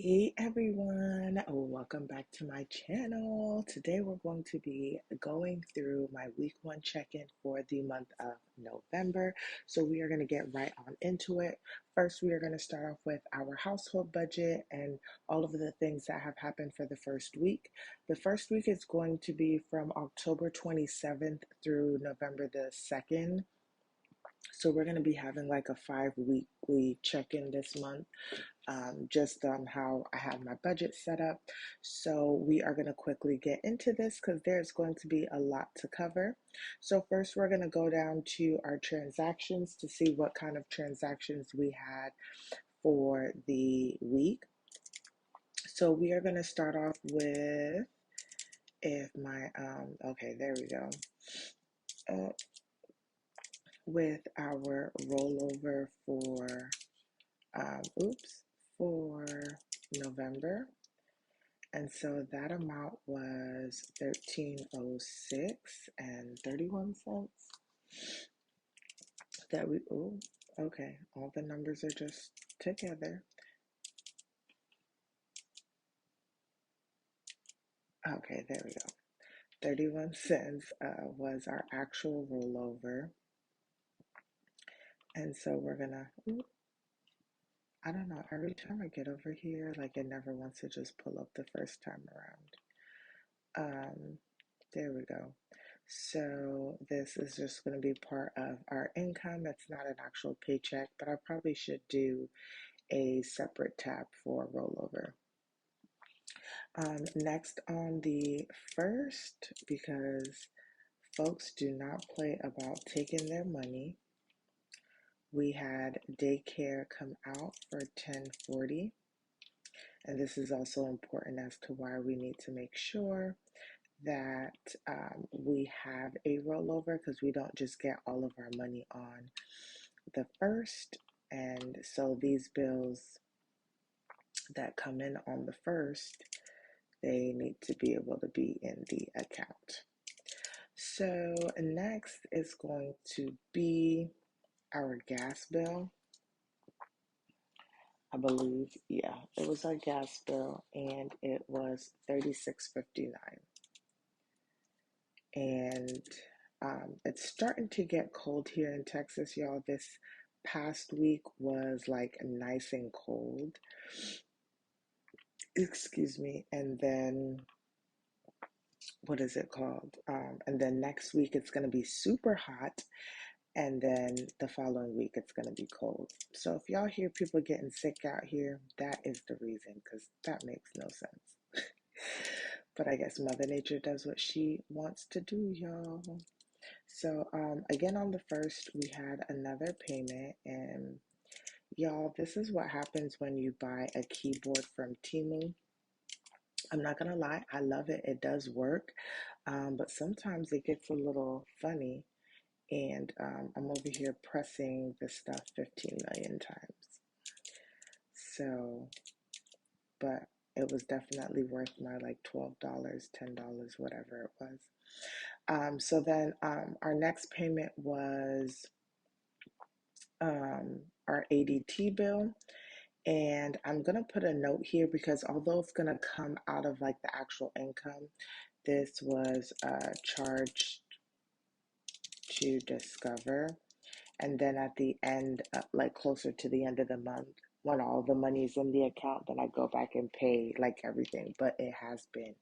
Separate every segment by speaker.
Speaker 1: Hey everyone, welcome back to my channel. Today we're going to be going through my week one check-in for the month of November. So we are going to get right on into it. First, we are going to start off with our household budget and all of the things that have happened for the first week. The first week is going to be from October 27th through November the 2nd. So we're going to be having like a 5 weekly check-in this month, just on how I have my budget set up. So we are going to quickly get into this because there's going to be a lot to cover. So first we're going to go down to our transactions to see what kind of transactions we had for the week. So we are going to start off with, if my, okay, there we go. With our rollover for, for November. And so that amount was 1306 and 31 cents. Okay, all the numbers are just together. Okay, there we go. 31 cents was our actual rollover. And so we're gonna, I don't know, every time I get over here, like it never wants to just pull up the first time around. There we go. So this is just going to be part of our income. It's not an actual paycheck, but I probably should do a separate tab for rollover. Next on the first, because folks do not play about taking their money, we had daycare come out for 1040. And this is also important as to why we need to make sure that we have a rollover, because we don't just get all of our money on the first. And so these bills that come in on the first, they need to be able to be in the account. So next is going to be our gas bill. I believe, yeah, it was our gas bill, and it was $36.59. And it's starting to get cold here in Texas, y'all. This past week was like nice and cold. Excuse me. And then, what is it called? And then next week it's going to be super hot. And then the following week it's going to be cold. So if y'all hear people getting sick out here, that is the reason, because that makes no sense. But I guess Mother Nature does what she wants to do, y'all. So again, on the first, we had another payment, and y'all, this is what happens when you buy a keyboard from Temu. I'm not gonna lie, I love it. It does work, but sometimes it gets a little funny, and I'm over here pressing this stuff 15 million times. So, but it was definitely worth my like $12, $10, whatever it was. So then our next payment was our ADT bill. And I'm going to put a note here because although it's going to come out of like the actual income, this was charged to Discover. And then at the end, like closer to the end of the month, when all the money's in the account, then I go back and pay like everything. But it has been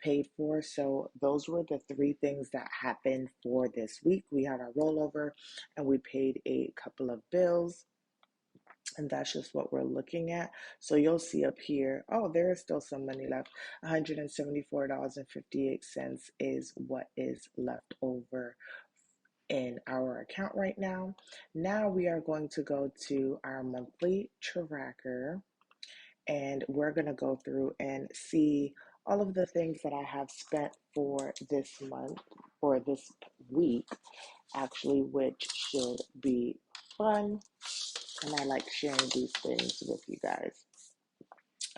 Speaker 1: paid for. So those were the three things that happened for this week. We had our rollover and we paid a couple of bills. And that's just what we're looking at. So you'll see up here, oh, there is still some money left. $174.58 is what is left over in our account right now. Now we are going to go to our monthly tracker, and we're going to go through and see all of the things that I have spent for this month, for this week, actually, which should be fun. And I like sharing these things with you guys.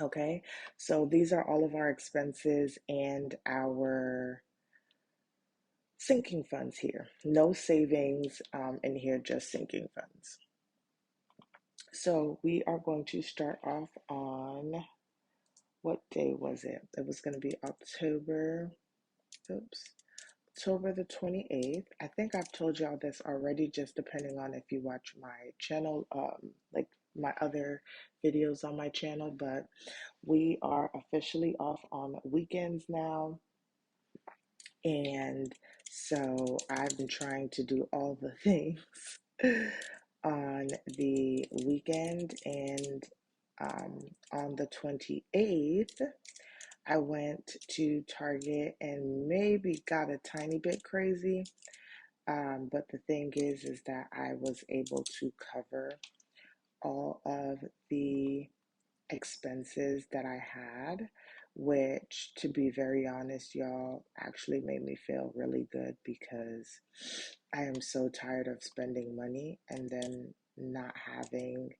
Speaker 1: Okay, so these are all of our expenses and our sinking funds here. No savings in here, just sinking funds. So we are going to start off on what day was it? It was going to be oops, October the 28th. I think I've told y'all this already, just depending on if you watch my channel, like my other videos on my channel, but we are officially off on weekends now. And so I've been trying to do all the things on the weekend. And on the 28th, I went to Target and maybe got a tiny bit crazy. But the thing is that I was able to cover all of the expenses that I had, which, to be very honest, y'all, actually made me feel really good because I am so tired of spending money and then not having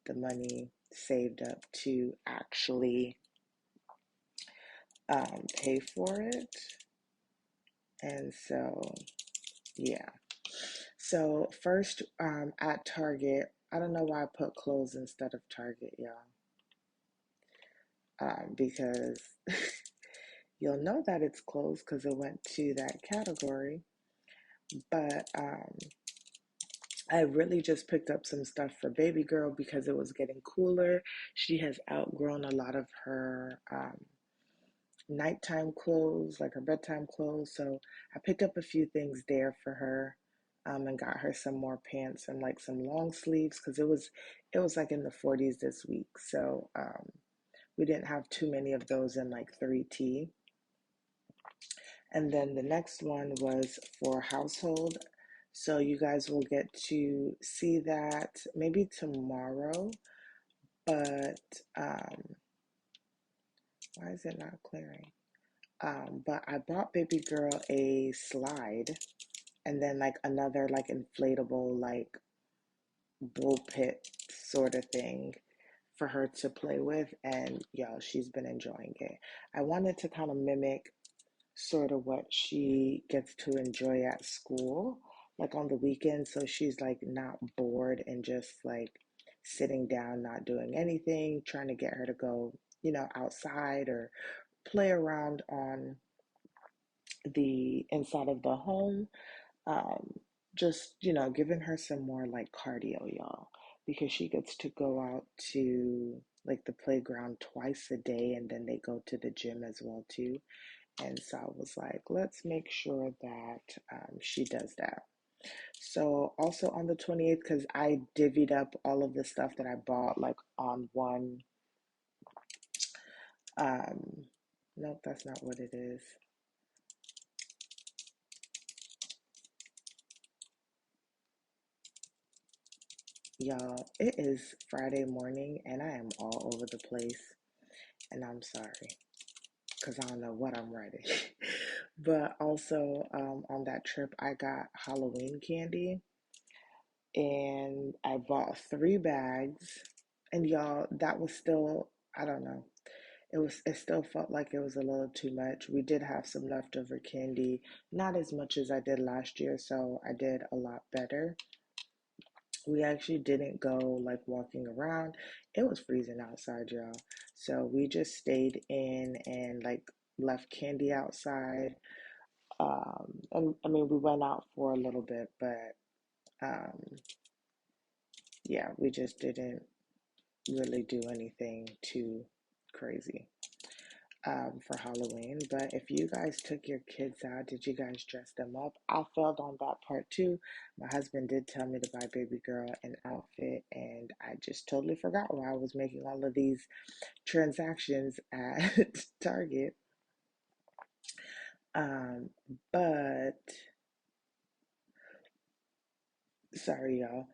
Speaker 1: the money saved up to actually pay for it. And so, yeah. So, first at Target, I don't know why I put clothes instead of Target, y'all, because you'll know that it's closed because it went to that category. But I really just picked up some stuff for baby girl because it was getting cooler. She has outgrown a lot of her nighttime clothes, like her bedtime clothes. So I picked up a few things there for her, and got her some more pants and like some long sleeves because it was like in the 40s this week. So we didn't have too many of those in like 3T. And then the next one was for household. So you guys will get to see that maybe tomorrow. But why is it not clearing? But I bought baby girl a slide and then like another like inflatable like bull pit sort of thing for her to play with. And y'all, she's been enjoying it. I wanted to kind of mimic sort of what she gets to enjoy at school, like on the weekends. So she's like not bored and just like sitting down, not doing anything, trying to get her to go, outside or play around on the inside of the home. Um, just, giving her some more like cardio, y'all, because she gets to go out to like the playground twice a day and then they go to the gym as well too. And so I was like, let's make sure that she does that. So also on the 28th, because I divvied up all of the stuff that I bought like on one, um, nope, that's not what it is. Y'all, it is Friday morning and I am all over the place and I'm sorry because I don't know what I'm writing. But also on that trip, I got Halloween candy and I bought 3 bags. And y'all, that was still, I don't know. It still felt like it was a little too much. We did have some leftover candy, not as much as I did last year, so I did a lot better. We actually didn't go like walking around. It was freezing outside, y'all. So we just stayed in and like left candy outside. And I mean, we went out for a little bit, but um, yeah, we just didn't really do anything too crazy for Halloween. But if you guys took your kids out, did you guys dress them up? I failed on that part too. My husband did tell me to buy baby girl an outfit, and I just totally forgot while I was making all of these transactions at Target. Um, but sorry, y'all.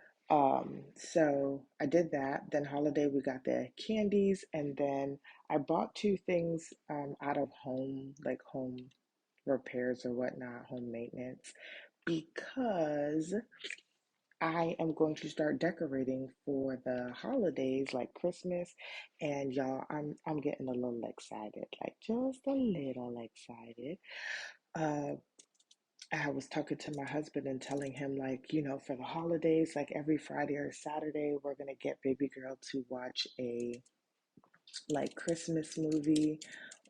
Speaker 1: So I did that. Then holiday, we got the candies, and then I bought 2 things out of home, like home repairs or whatnot, home maintenance, because I am going to start decorating for the holidays, like Christmas, and y'all, I'm getting a little excited, like just a little excited. Uh, I was talking to my husband and telling him, like, for the holidays, like every Friday or Saturday, we're gonna get baby girl to watch a like Christmas movie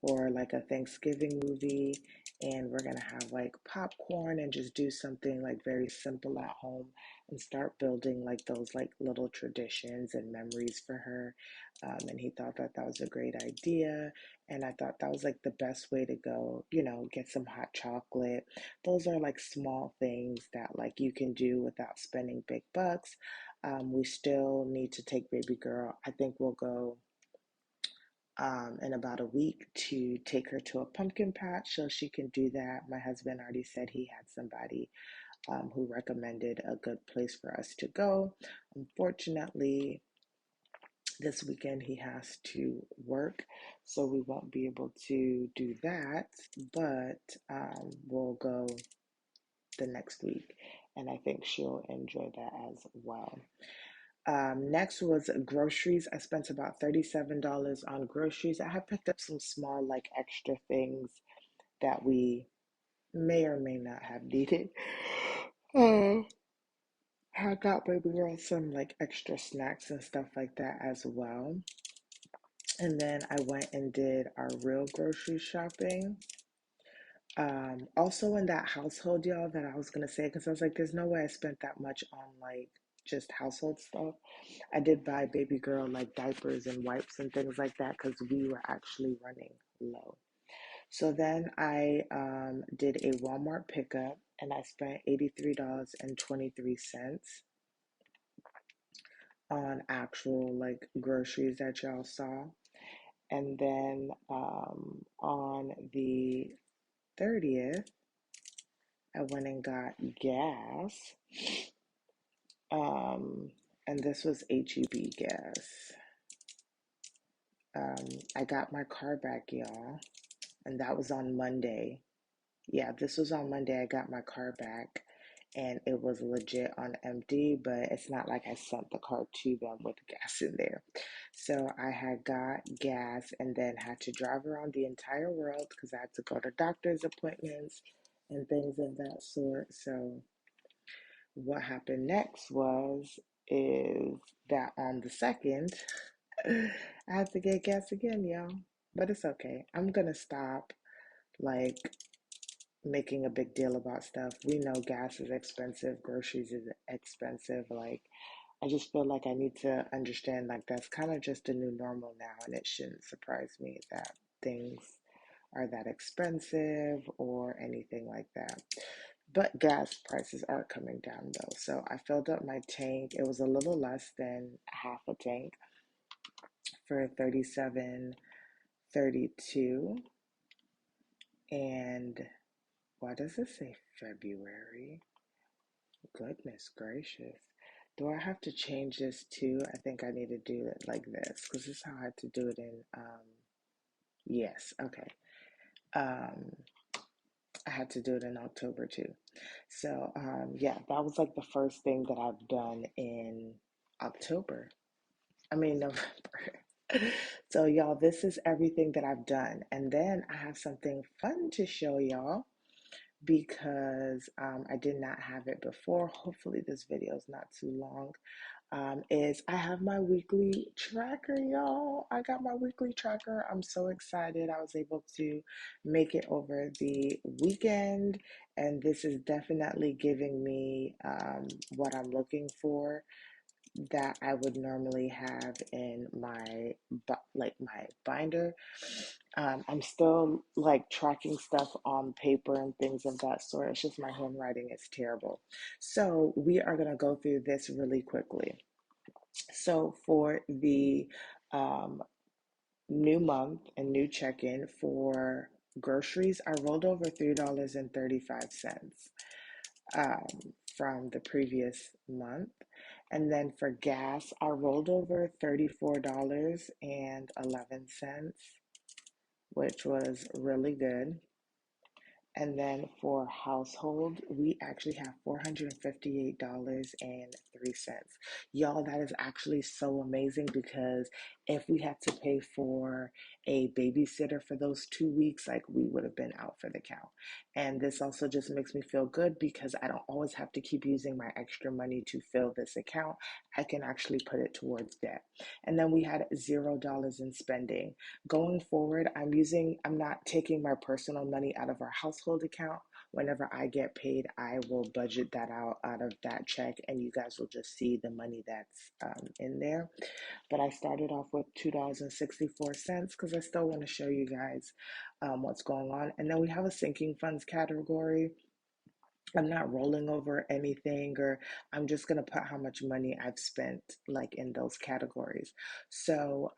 Speaker 1: or like a Thanksgiving movie, and we're gonna have like popcorn and just do something like very simple at home and start building like those like little traditions and memories for her. And he thought that that was a great idea, and I thought that was like the best way to go. You know, get some hot chocolate. Those are like small things that like you can do without spending big bucks. We still need to take baby girl. I think we'll go in about a week to take her to a pumpkin patch so she can do that. My husband already said he had somebody who recommended a good place for us to go. Unfortunately, this weekend he has to work, so we won't be able to do that, but we'll go the next week, and I think she'll enjoy that as well. Next was groceries. I spent about $37 on groceries. I have picked up some small, like extra things that we may or may not have needed. Uh, I got baby girl some like extra snacks and stuff like that as well. And then I went and did our real grocery shopping. Also in that household, y'all, that I was gonna say, because I was like, there's no way I spent that much on like just household stuff. I did buy baby girl like diapers and wipes and things like that because we were actually running low. So then I did a Walmart pickup and I spent $83.23 on actual like groceries that y'all saw. And then on the 30th, I went and got gas. Um, and this was HEB gas. I got my car back, y'all, and that was on Monday. Yeah, this was on Monday. I got my car back, and it was legit on empty, but it's not like I sent the car to them with gas in there. So I had got gas and then had to drive around the entire world because I had to go to doctor's appointments and things of that sort. So what happened next was is that on the second, I had to get gas again, y'all. But it's okay. I'm gonna stop like making a big deal about stuff. We know gas is expensive, groceries is expensive. Like I just feel like I need to understand like that's kind of just a new normal now, and it shouldn't surprise me that things are that expensive or anything like that. But gas prices are coming down though. So I filled up my tank. It was a little less than half a tank for 37.32. And why does it say February? Goodness gracious. Do I have to change this too? I think I need to do it like this because this is how I had to do it in yes, okay. Um I had to do it in October too. So yeah, that was like the first thing that I've done in October. I mean November. So y'all, this is everything that I've done. And then I have something fun to show y'all because I did not have it before. Hopefully this video is not too long. Is I have my weekly tracker, y'all. I got my weekly tracker. I'm so excited. I was able to make it over the weekend, and this is definitely giving me what I'm looking for that I would normally have in my like my binder. I'm still like tracking stuff on paper and things of that sort. It's just my handwriting is terrible. So we are gonna go through this really quickly. So for the um, new month and new check-in for groceries, I rolled over $3.35 um, from the previous month. And then for gas, I rolled over $34.11, which was really good. And then for household, we actually have $458.03. Y'all, that is actually so amazing because if we had to pay for a babysitter for those 2 weeks, like we would have been out for the count. And this also just makes me feel good because I don't always have to keep using my extra money to fill this account. I can actually put it towards debt. And then we had $0 in spending. Going forward, I'm not taking my personal money out of our household account. Whenever I get paid, I will budget that out of that check, and you guys will just see the money that's in there. But I started off with $2.64 because I still want to show you guys what's going on. And then we have a sinking funds category. I'm not rolling over anything, or I'm just going to put how much money I've spent like in those categories. So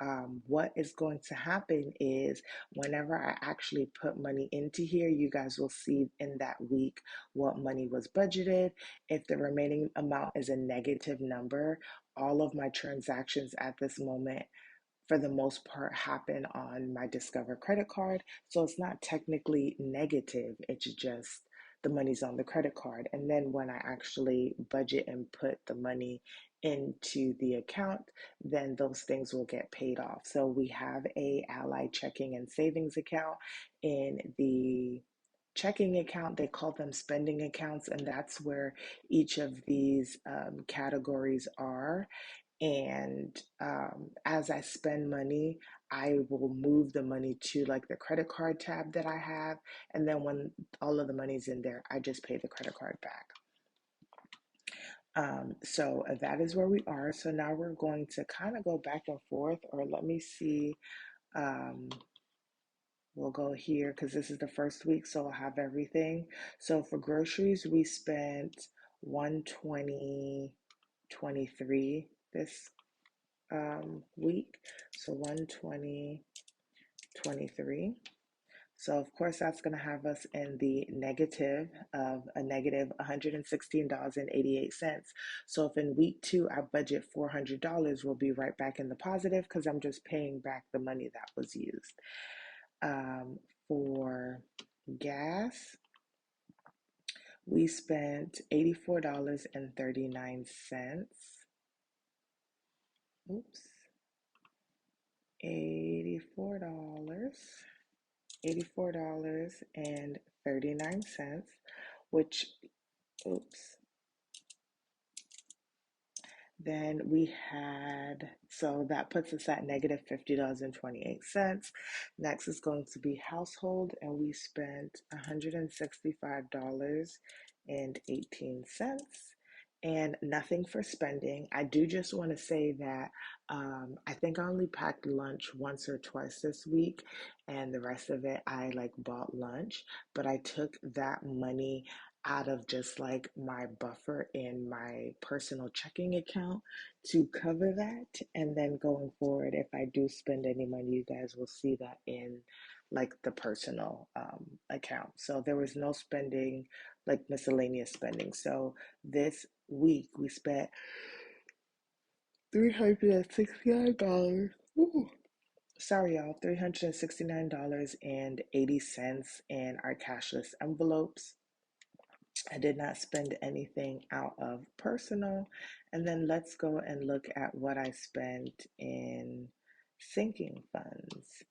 Speaker 1: what is going to happen is whenever I actually put money into here, you guys will see in that week what money was budgeted. If the remaining amount is a negative number, all of my transactions at this moment for the most part happen on my Discover credit card. So it's not technically negative, it's just the money's on the credit card. And then when I actually budget and put the money into the account, then those things will get paid off. So we have a Ally checking and savings account. In the checking account, they call them spending accounts, and that's where each of these categories are. And as I spend money, I will move the money to like the credit card tab that I have. And then when all of the money's in there, I just pay the credit card back. So that is where we are. So now we're going to kind of go back and forth, or let me see. Um, we'll go here because this is the first week, so I'll have everything. So for groceries, we spent 120.23 this week. So 120.23. So of course that's going to have us in the negative of a negative $116.88. So if in week 2 I budget $400, we'll be right back in the positive because I'm just paying back the money that was used. For gas, we spent $84.39. Oops. $84. $84.39, which, oops, then we had, so that puts us at negative $50.28. Next is going to be household, and we spent $165.18. And nothing for spending. I do just want to say that I think I only packed lunch once or twice this week, and the rest of it I like bought lunch, but I took that money out of just like my buffer in my personal checking account to cover that. And then going forward, if I do spend any money, you guys will see that in like the personal account. So there was no spending, like miscellaneous spending. So this week we spent $369. Ooh. Sorry, y'all, $369.80 in our cashless envelopes. I did not spend anything out of personal. And then let's go and look at what I spent in sinking funds.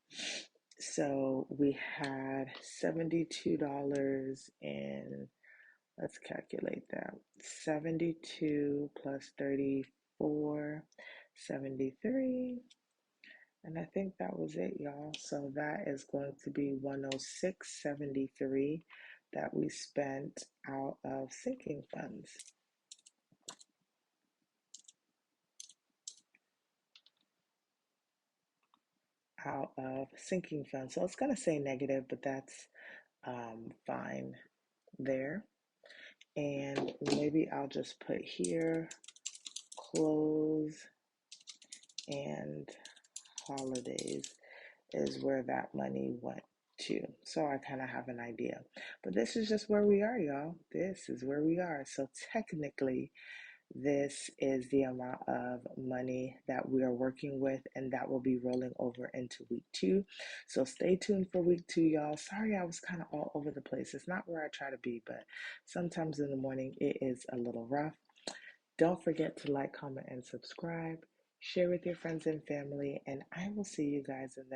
Speaker 1: So we had $72 in, let's calculate that. 72 plus 34, 73. And I think that was it, y'all. So that is going to be 106.73 that we spent out of sinking funds. Out of sinking funds. So it's going to say negative, but that's fine there. And maybe I'll just put here clothes and holidays is where that money went to. So I kind of have an idea. But this is just where we are, y'all. This is where we are. So technically, this is the amount of money that we are working with, and that will be rolling over into week 2. So stay tuned for week 2, y'all. Sorry, I was kind of all over the place. It's not where I try to be, but sometimes in the morning it is a little rough. Don't forget to like, comment, and subscribe. share with your friends and family, and I will see you guys in the